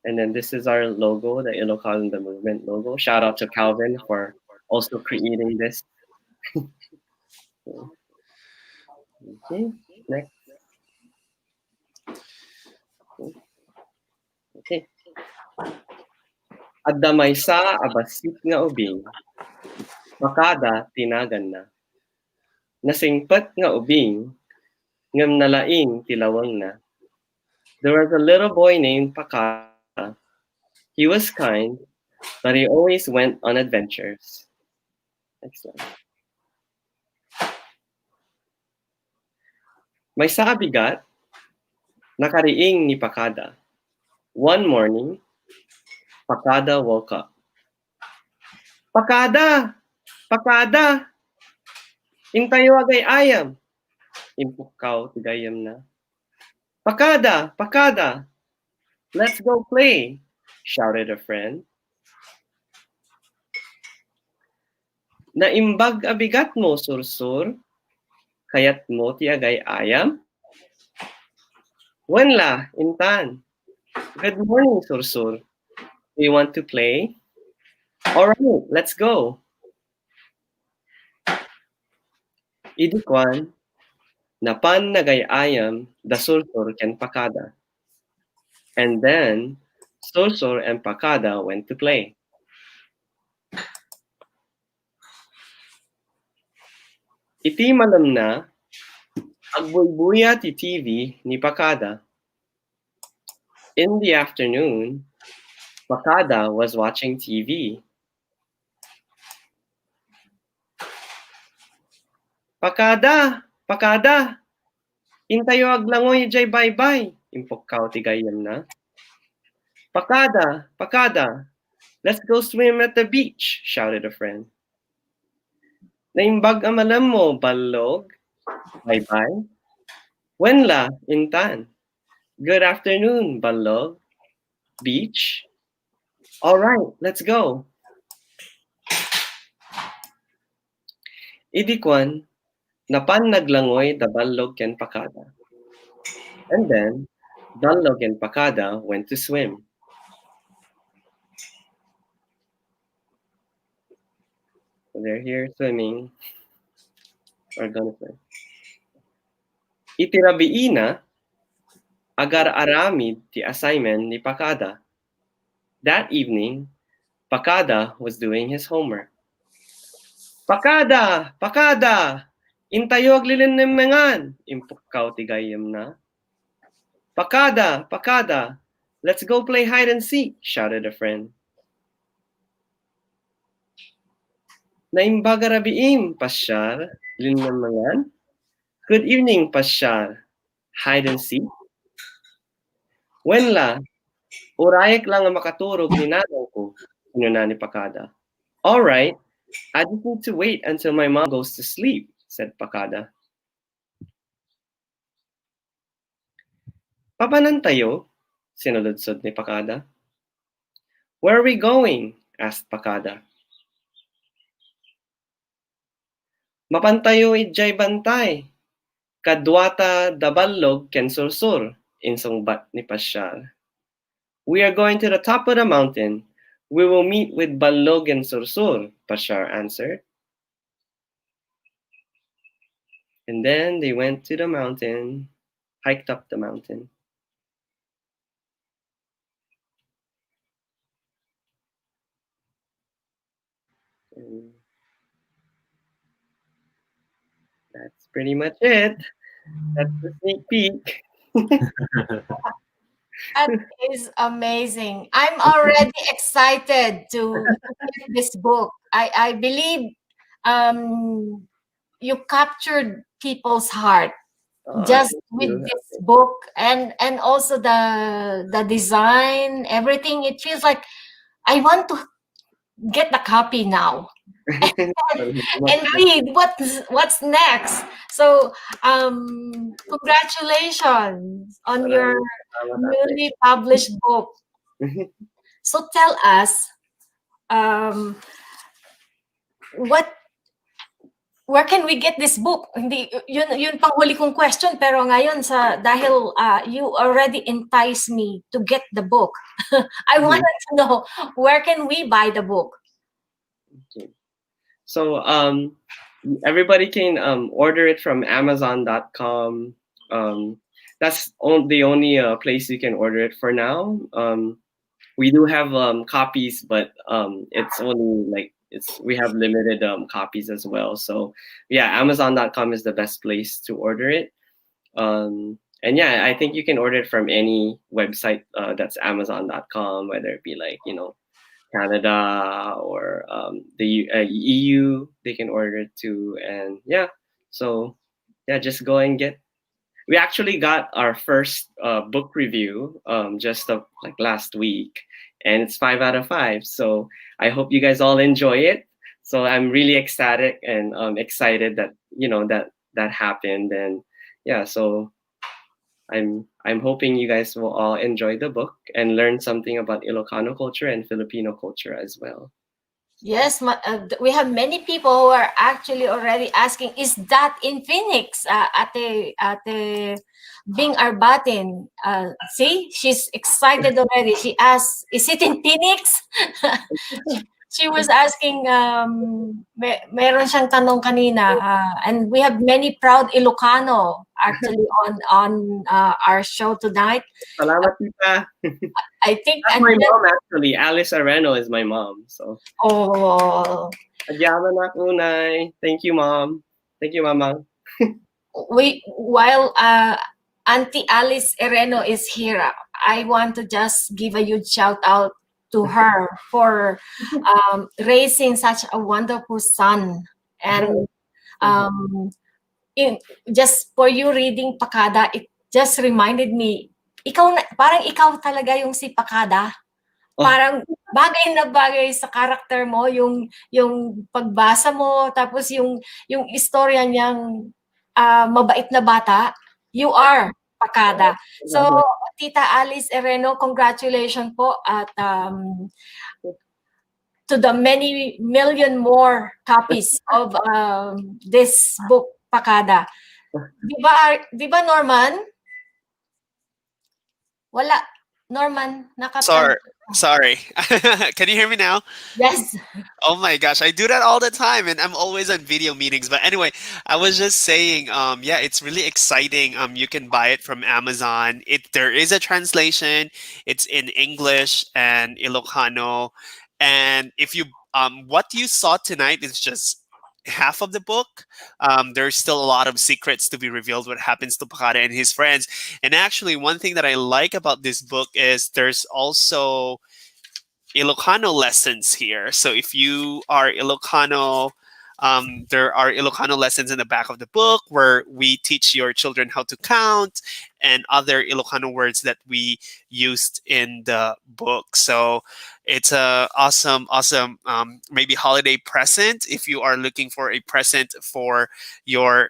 E: And then this is our logo, the Ilocano the Movement logo. Shout out to Calvin for also creating this. Okay, next. Okay. Adda may sa abasit nga ubing, Pakada tinagan na. Nasingpat nga ubing, ngam nalaing tilawang na. There was a little boy named Pakada. He was kind, but he always went on adventures. Excellent. May sa bigat, nakariing ni Pakada. One morning, Pakada woke up. Pakada! Pakada! Intayo agay ayam. Impukaw tigayam na. Pakada! Pakada! Let's go play! Shouted a friend. Naimbag abigat mo, sursur, kayat mo ti agay ayam? Wenla, intan. Good morning, sursur. Do you want to play? All right, let's go. Idikwan, napan nagay ayam, the sursur ken Pakada. And then, Sursur and Pakada went to play. Iti malam na, agbuybuya ti TV ni Pakada. In the afternoon, Pakada was watching TV. Pakada! Pakada! Intayo aglangoy jay bye-bye. Impokkaw ti gayam na. Pakada! Pakada! Let's go swim at the beach, shouted a friend. Naimbag amalam mo, ballog. Bye-bye. Wenla, intan. Good afternoon, ballog. Beach. All right, let's go. Idikwan, napan naglangoy da ballog ken Pakada. And then, Ballog and Pakada went to swim. So they're here swimming. Or gonna swim. Itirabiina, agar aramid ti assignment ni Pakada. That evening, Pakada was doing his homework. Pakada! Pakada! Intayog lilinemengan! Impukaw ti gayam na. Pakada! Pakada! Let's go play hide and seek! Shouted a friend. Naimbagarabiim, pasyar, lilinemengan. Good evening, pasyar. Hide and seek. Wenla, Urayek lang ang makaturog ni nanay ko, inuna ni Pakada. All right, I just need to wait until my mom goes to sleep, said Pakada. Papanan tayo? Sinuludsod ni Pakada. Where are we going? Asked Pakada. Mapantayo ijay bantay. Kadwata daballog ken sursur, insungbat ni Pasyal. We are going to the top of the mountain. We will meet with Ballog and Sursur, Pashar answered. And then they went to the mountain, hiked up the mountain. And that's pretty much it. That's the sneak peek.
A: That is amazing. I'm already excited to get this book. I believe you captured people's heart just with this book, and also the design, everything. It feels like I want to get the copy now and read what's next. So congratulations on your newly published book. So tell us, what where can we get this book? Hindi yun pang huli kong question, pero ngayon dahil you already entice me to get the book. I wanted to know, where can we buy the book?
E: Okay. So everybody can order it from Amazon.com. That's the only place you can order it for now. We do have copies, but it's only like we have limited copies as well. So yeah, Amazon.com is the best place to order it. And yeah, I think you can order it from any website that's Amazon.com, whether it be like, Canada or the EU, they can order it too. And yeah, so yeah, just go and get. We actually got our first book review just like last week, and it's 5 out of 5. So I hope you guys all enjoy it. So I'm really ecstatic and excited that that happened. And yeah, so I'm hoping you guys will all enjoy the book and learn something about Ilocano culture and Filipino culture as well.
A: Yes, we have many people who are actually already asking, is that in Phoenix? Ate Bing Arbatin. See, she's excited already. She asked, is it in Phoenix? She was asking, meron siyang tanong kanina, and we have many proud Ilocano actually on our show tonight.
E: Salamat, tita.
A: I think
E: that's my mom actually. Alice Areno is my mom. So.
A: Oh.
E: Adyaman ako, Nay. Thank you, mom. Thank you, mama.
A: While Auntie Alice Areno is here, I want to just give a huge shout out to her for raising such a wonderful son. And just for you reading Pakada, it just reminded me, parang ikaw talaga yung si Pakada. Parang bagay na bagay sa karakter mo, yung pagbasa mo, tapos yung istorya niyang mabait na bata, you are Pakada. So, Tita Alice Areno, congratulations po at to the many million more copies of this book, Pakada. Di ba Norman? Wala. Norman,
B: Sorry. Can you hear me now?
A: Yes.
B: Oh my gosh, I do that all the time, and I'm always on video meetings. But anyway, I was just saying, yeah, it's really exciting. You can buy it from Amazon. There is a translation. It's in English and Ilocano, and if you what you saw tonight is just half of the book. There's still a lot of secrets to be revealed, what happens to Pakada and his friends. And actually, one thing that I like about this book is there's also Ilocano lessons here. So if you are Ilocano, There are Ilocano lessons in the back of the book where we teach your children how to count and other Ilocano words that we used in the book. So it's a awesome maybe holiday present if you are looking for a present for your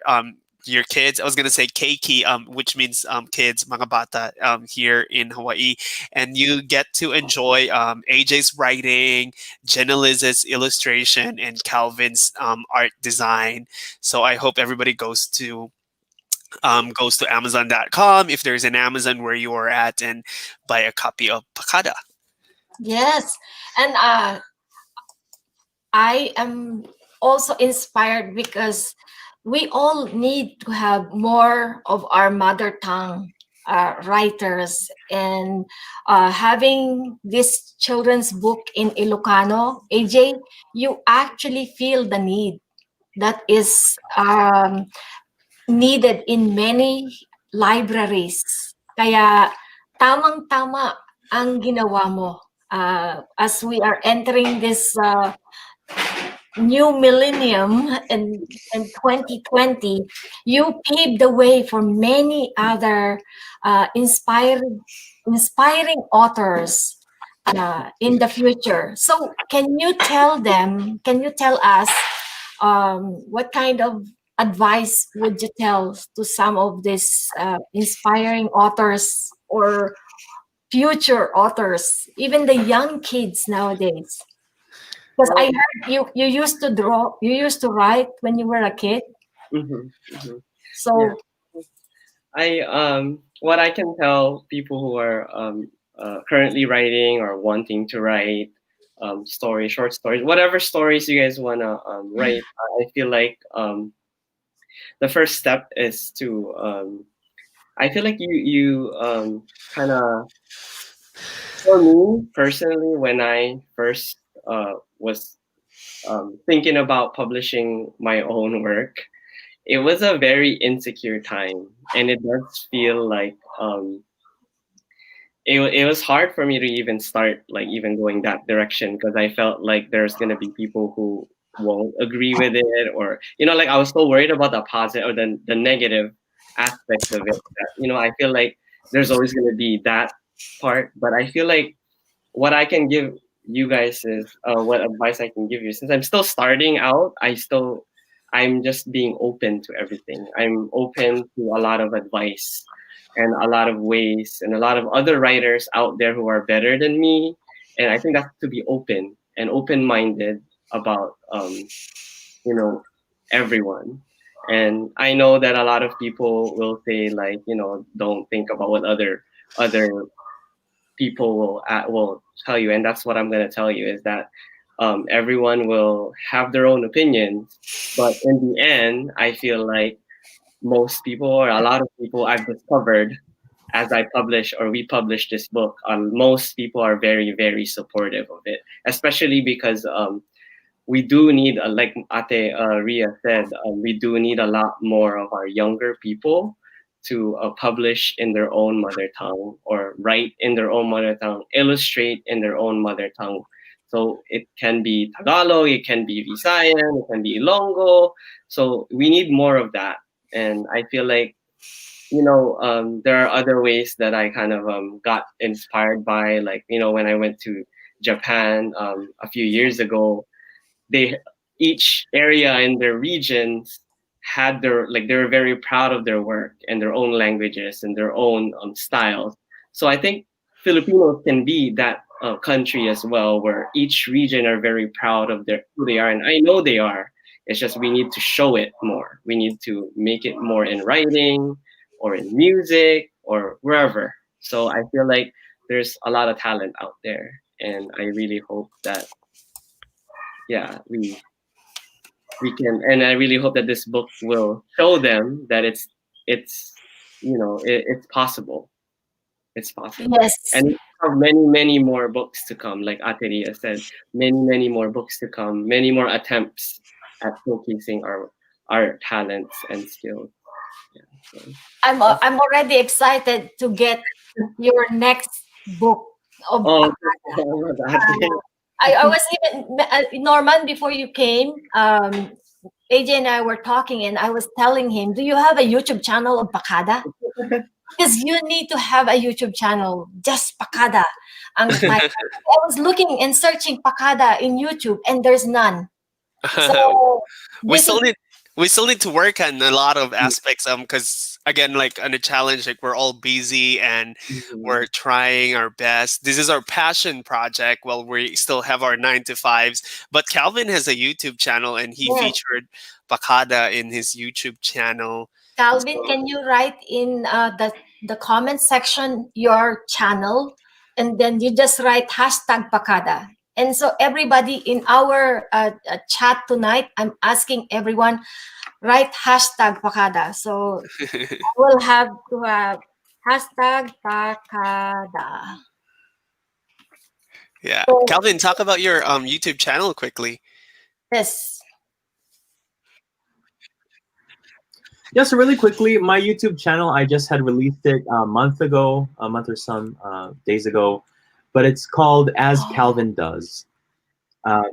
B: kids. I was gonna say keiki, which means kids, mga bata, here in Hawaii, and you get to enjoy AJ's writing, Jenna Liz's illustration, and Calvin's art design. So I hope everybody goes to Amazon.com if there's an Amazon where you are at and buy a copy of Pakada.
A: Yes. And I am also inspired because we all need to have more of our mother tongue writers, and having this children's book in Ilocano, AJ, you actually feel the need that is needed in many libraries. Kaya tamang-tama ang ginawa mo. As we are entering this new millennium in 2020, you paved the way for many other inspiring authors in the future. So can you tell us what kind of advice would you tell to some of these inspiring authors or future authors, even the young kids nowadays? Because I
E: Well,
A: heard you used to draw, you used to write when you were a kid.
E: mhm, mhm. Yeah.
A: So
E: What I can tell people who are currently writing or wanting to write stories, short stories, whatever stories you guys wanna write, I feel like the first step is to I feel like you kind of, for me personally, when I first was thinking about publishing my own work, it was a very insecure time, and it does feel like it was hard for me to even start, like even going that direction, because I felt like there's gonna be people who won't agree with it, or like I was so worried about the positive or the negative aspects of it that I feel like there's always gonna be that part. But I feel like what I can give you guys is what advice I can give you, since I'm still starting out. I'm just being open to everything. I'm open to a lot of advice and a lot of ways and a lot of other writers out there who are better than me. And I think that's to be open and open-minded about you know everyone. And I know that a lot of people will say, like, don't think about what other people will tell you, and that's what I'm going to tell you, is that everyone will have their own opinions, but in the end, I feel like most people, or a lot of people I've discovered as I publish or we publish this book, most people are very, very supportive of it, especially because we do need, like Ate Ria said, we do need a lot more of our younger people to publish in their own mother tongue, or write in their own mother tongue, illustrate in their own mother tongue. So it can be Tagalog, it can be Visayan, it can be Ilonggo. So we need more of that. And I feel like, there are other ways that I kind of got inspired by, like, when I went to Japan a few years ago, they each area in their regions had their, like, they were very proud of their work and their own languages and their own styles. So I think Filipinos can be that country as well, where each region are very proud of who they are, and I know they are. It's just we need to show it more. We need to make it more in writing or in music or wherever. So I feel like there's a lot of talent out there, and I really hope that, yeah, we can, and I really hope that this book will show them that it's possible. It's possible.
A: yes,
E: And we have many, many more books to come. Like Ateria said, many, many more books to come, many more attempts at showcasing our talents and skills. Yeah, so.
A: I'm already excited to get your next book of
E: Oh,
A: I was even Norman, before you came. AJ and I were talking, and I was telling him, "Do you have a YouTube channel of Pakada? Because you need to have a YouTube channel, just Pakada." I was looking and searching Pakada in YouTube, and there's none. So
B: we
A: this is
B: still need we still need to work on a lot of aspects because again, like on a challenge, like we're all busy and
E: Mhm.
B: we're trying our best. This is our passion project while we still have our 9 to 5s. But Calvin has a YouTube channel and he
A: yes.
B: featured Pakada in his YouTube channel.
A: Calvin,
B: So
A: can you write in the comment section your channel, and then you just write hashtag Pakada. And so everybody in our chat tonight, I'm asking everyone write hashtag Pakada. So we'll have to have hashtag Pakada.
B: yeah.
A: So
B: Calvin, talk about your YouTube channel quickly.
A: yes.
D: Yeah, so really quickly, my YouTube channel, I just had released it a month or some days ago, but it's called As Calvin Does. Uh,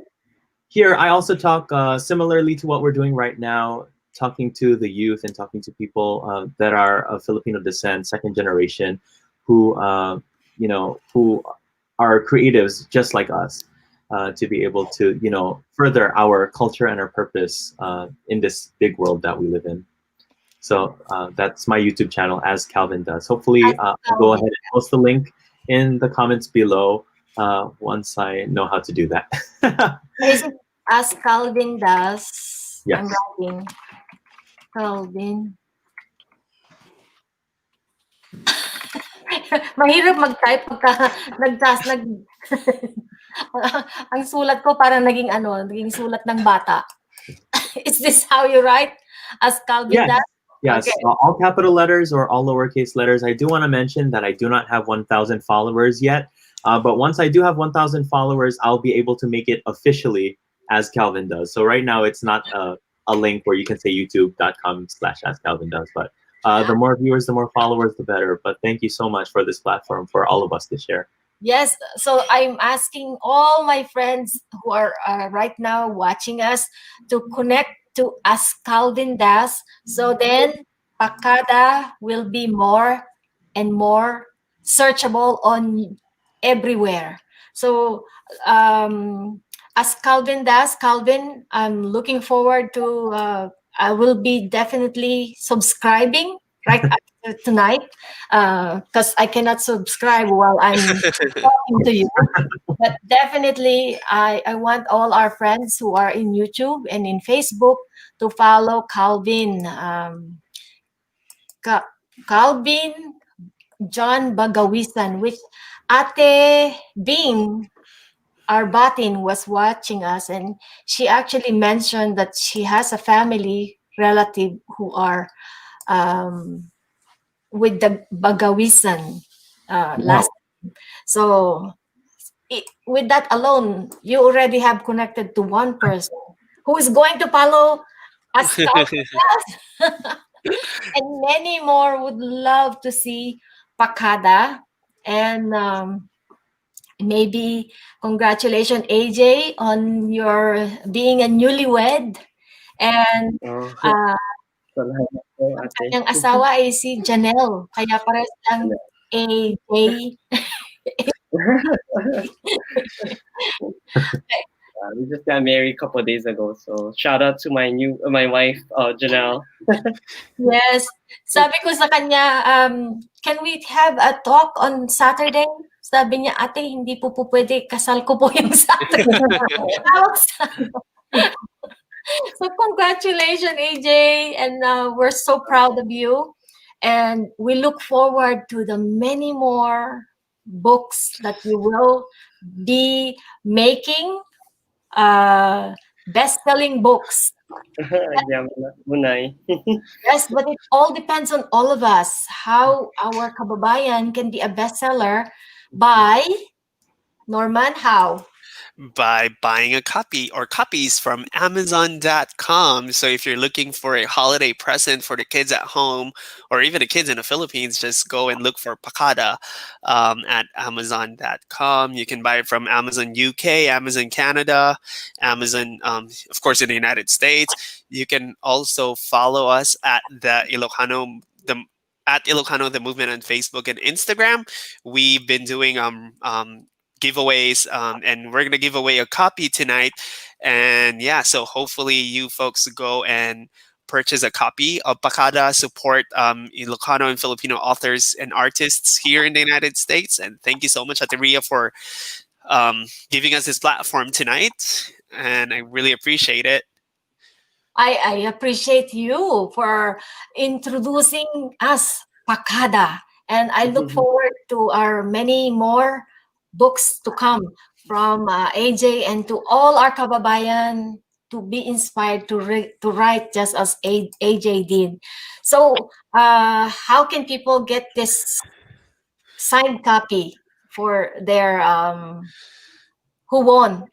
D: Here, I also talk similarly to what we're doing right now, talking to the youth and talking to people that are of Filipino descent, second generation, who who are creatives just like us, to be able to further our culture and our purpose in this big world that we live in. So that's my YouTube channel, As Calvin Does. Hopefully, I'll go ahead and post the link in the comments below once I know how to do that.
A: Is it as Calvin does?
D: Yes.
A: I'm writing Calvin. Mahirap mag-type pagka nag ang sulat ko parang naging sulat ng bata. Is this how you write? As Calvin
D: Yes.
A: does?
D: Yes,
A: Okay.
D: all capital letters or all lowercase letters. I do want to mention that I do not have 1,000 followers yet, but once I do have 1,000 followers, I'll be able to make it officially As Calvin Does. So right now, it's not a link where you can say youtube.com/As Calvin Does, but the more viewers, the more followers, the better. But thank you so much for this platform for all of us to share.
A: Yes, so I'm asking all my friends who are right now watching us to connect to As Calvin Does. So then Pakada will be more and more searchable on everywhere. So As Calvin Does, Calvin, I'm looking forward to, I will be definitely subscribing right after tonight because I cannot subscribe while I'm talking to you. But definitely, I want all our friends who are in YouTube and in Facebook to follow Calvin. Calvin John Bhagawisan, which Ate Bing, our Batin, was watching us, and she actually mentioned that she has a family relative who are with the Bhagawisan last. So with that alone, you already have connected to one person who is going to follow us, and many more would love to see Pakada. And maybe congratulations, AJ, on your being a newlywed. And
E: Oh, salamat po,
A: ang
E: ate.
A: kanyang asawa ay si Janelle. Kaya pares lang AJ.
E: We just got married a couple of days ago, so shout out to my wife, Janelle.
A: Yes. Sabi ko sa kanya, can we have a talk on Saturday? Sabi niya, ate, hindi po pwede. Kasal ko po yung Saturday. Tawag sa So congratulations, AJ. And we're so proud of you. And we look forward to the many more books that you will be making, best-selling books.
E: Munay.
A: Yes, but it all depends on all of us. How our kababayan can be a bestseller by Norman, how?
B: by buying a copy or copies from Amazon.com. So if you're looking for a holiday present for the kids at home or even the kids in the Philippines, just go and look for Pakada at Amazon.com. You can buy it from Amazon UK, Amazon Canada, Amazon, of course, in the United States. You can also follow us at the Ilocano, the movement on Facebook and Instagram. We've been doing giveaways, and we're gonna give away a copy tonight. And yeah, so hopefully you folks go and purchase a copy of Pakada, support Ilocano and Filipino authors and artists here in the United States. And thank you so much, Ate Ria, for giving us this platform tonight. And I really appreciate it.
A: I appreciate you for introducing us Pakada, and I look forward to our many more books to come from AJ and to all our kababayan to be inspired to write just as AJ did. So, how can people get this signed copy for their who won?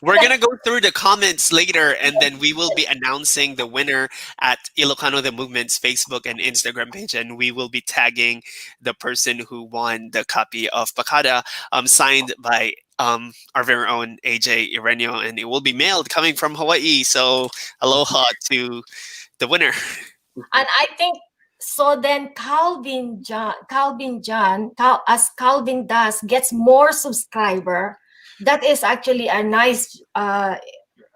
B: We're gonna go through the comments later, and then we will be announcing the winner at Ilocano the Movement's Facebook and Instagram page, and we will be tagging the person who won the copy of Pakada, signed by our very own AJ Irenio, and it will be mailed coming from Hawaii. So aloha to the winner.
A: And I think so. Then Calvin John, as Calvin does, gets more subscriber. That is actually a nice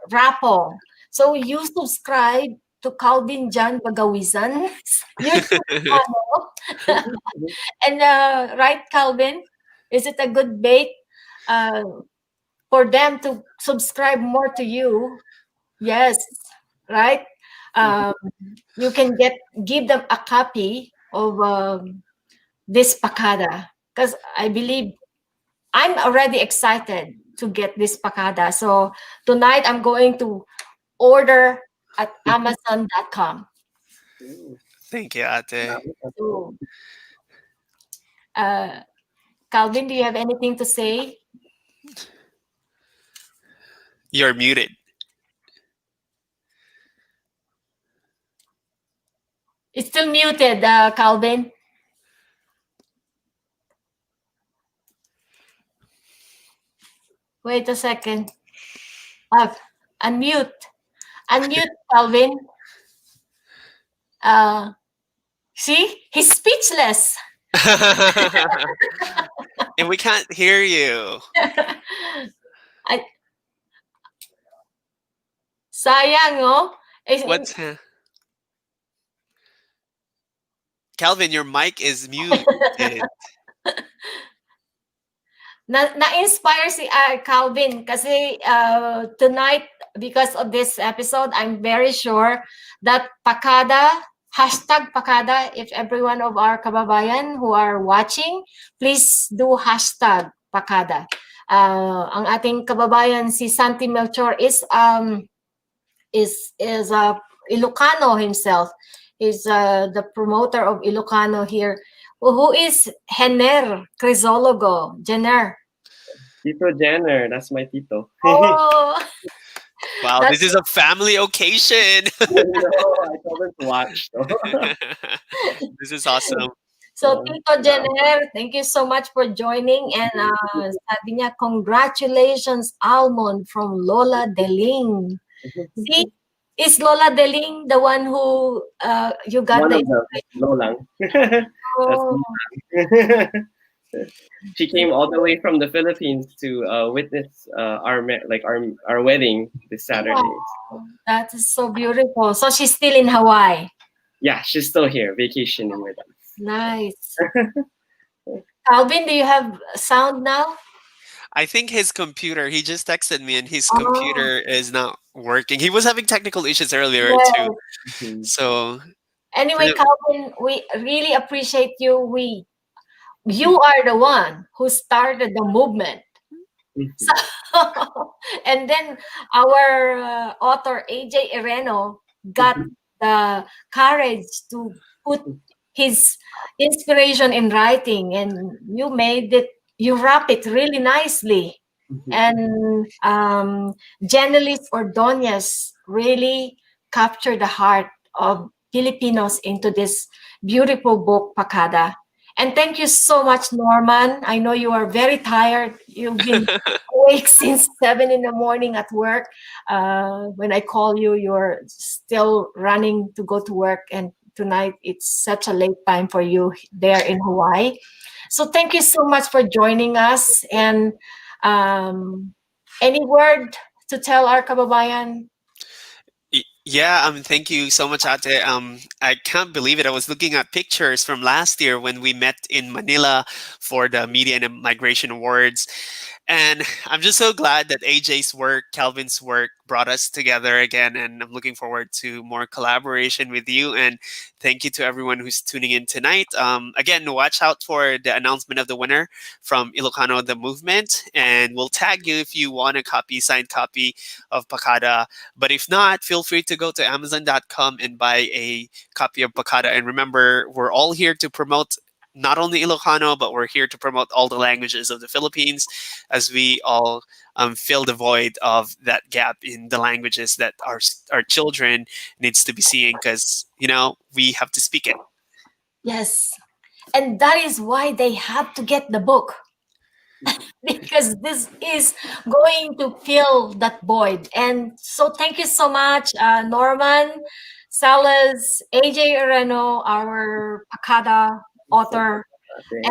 A: raffle. So you subscribe to Calvin John Bhagawisan YouTube channel, and right, Calvin, is it a good bait for them to subscribe more to you? Yes, right. You can give them a copy of this Pakada, because I believe I'm already excited to get this Pakada. So tonight I'm going to order at Amazon.com.
B: Thank you, Ate.
A: So, Calvin, do you have anything to say?
B: You're muted.
A: It's still muted, Calvin. Wait a second. Unmute. Unmute, Calvin. See? He's speechless.
B: And we can't hear you.
A: Sayang, oh.
B: What's Calvin, your mic is muted.
A: Na-inspire si Calvin kasi tonight, because of this episode, I'm very sure that Pakada, hashtag Pakada, if every one of our kababayan who are watching, please do hashtag Pakada. Ang ating kababayan si Santi Melchor is Ilocano himself. Is the promoter of Ilocano here, who is Jenner Crisologo. Jenner.
E: Tito Jenner, that's my tito.
A: Oh.
B: Wow, this is a family occasion.
E: No, I told him to watch.
B: This is awesome.
A: So, Tito Jenner, thank you so much for joining. And sabi niya, congratulations, Almond, from Lola Deling. See, is Lola Deling the one who you got
E: One
A: the
E: of them, Lolang.
A: Oh.
E: She came all the way from the Philippines to witness our wedding this Saturday.
A: Wow, that is so beautiful. So she's still in Hawaii.
E: Yeah, she's still here vacationing with us.
A: Nice. Calvin, do you have sound now?
B: I think his computer, he just texted me and his computer is not working. He was having technical issues earlier too.
E: Mhm.
B: So
A: Anyway, Calvin, we really appreciate you. You are the one who started the movement.
E: Mhm.
A: So, and then our author AJ Ireno got the courage to put his inspiration in writing, and you wrap it really nicely. and Jenelis Ordonez really captured the heart of Filipinos into this beautiful book, Pakada. And thank you so much, Norman. I know you are very tired. You've been awake since 7 in the morning at work. When I call you, you're still running to go to work. And tonight, it's such a late time for you there in Hawaii. So thank you so much for joining us. And any word to tell our kababayan?
B: Yeah, thank you so much, Ate. I can't believe it. I was looking at pictures from last year when we met in Manila for the Media and Migration Awards. And I'm just so glad that AJ's work, Calvin's work brought us together again. And I'm looking forward to more collaboration with you. And thank you to everyone who's tuning in tonight. Again, watch out for the announcement of the winner from Ilocano the Movement. And we'll tag you if you want a copy, signed copy of Pakada. But if not, feel free to go to Amazon.com and buy a copy of Pakada. And remember, we're all here to promote not only Ilocano, but we're here to promote all the languages of the Philippines as we all fill the void of that gap in the languages that our children needs to be seeing because, we have to speak it.
A: Yes. And that is why they have to get the book. Because this is going to fill that void. And so thank you so much, Norman, Salas, AJ Areno, our Pakada author,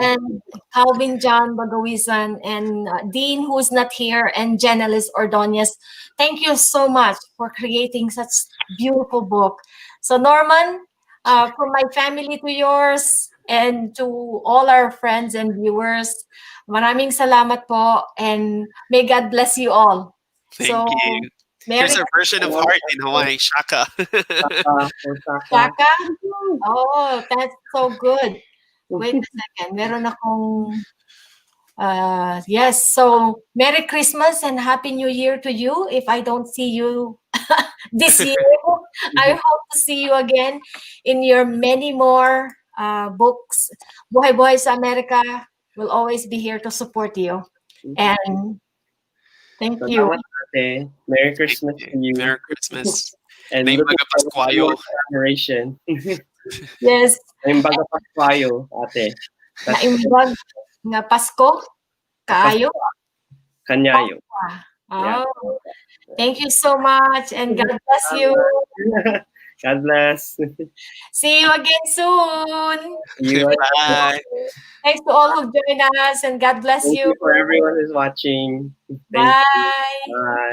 A: and Calvin John Bhagawisan, and Dean, who's not here, and Jenelis Ordonez. Thank you so much for creating such beautiful book. So Norman, from my family to yours, and to all our friends and viewers, maraming salamat po, and may God bless you all.
B: Thank
A: So,
B: you.
A: Merry
B: Here's our version of heart in Hawaii, Shaka.
A: Shaka. Oh, that's so good. Wait a second. Meron akong yes. So, Merry Christmas and Happy New Year to you. If I don't see you this year, I hope to see you again in your many more books. Buhay Buhay sa Amerika will always be here to support you. And thank you.
E: Salamat, Ate. Merry Christmas to you.
B: Merry Christmas.
E: And
B: Name
E: looking
B: Baga
E: forward to
B: Pascuayo.
E: more collaboration.
A: Yes.
E: Name Baga Pascuayo, Ate.
A: Naimbag nga Pasko kaayo.
E: Kanyayo.
A: Oh, thank you so much and God bless you.
E: God bless.
A: See you again soon.
E: See you.
B: Bye.
A: Thanks to all who joined us and God bless
E: Thank
A: you.
E: you for everyone who's watching. Thank
A: Bye.
E: you. Bye.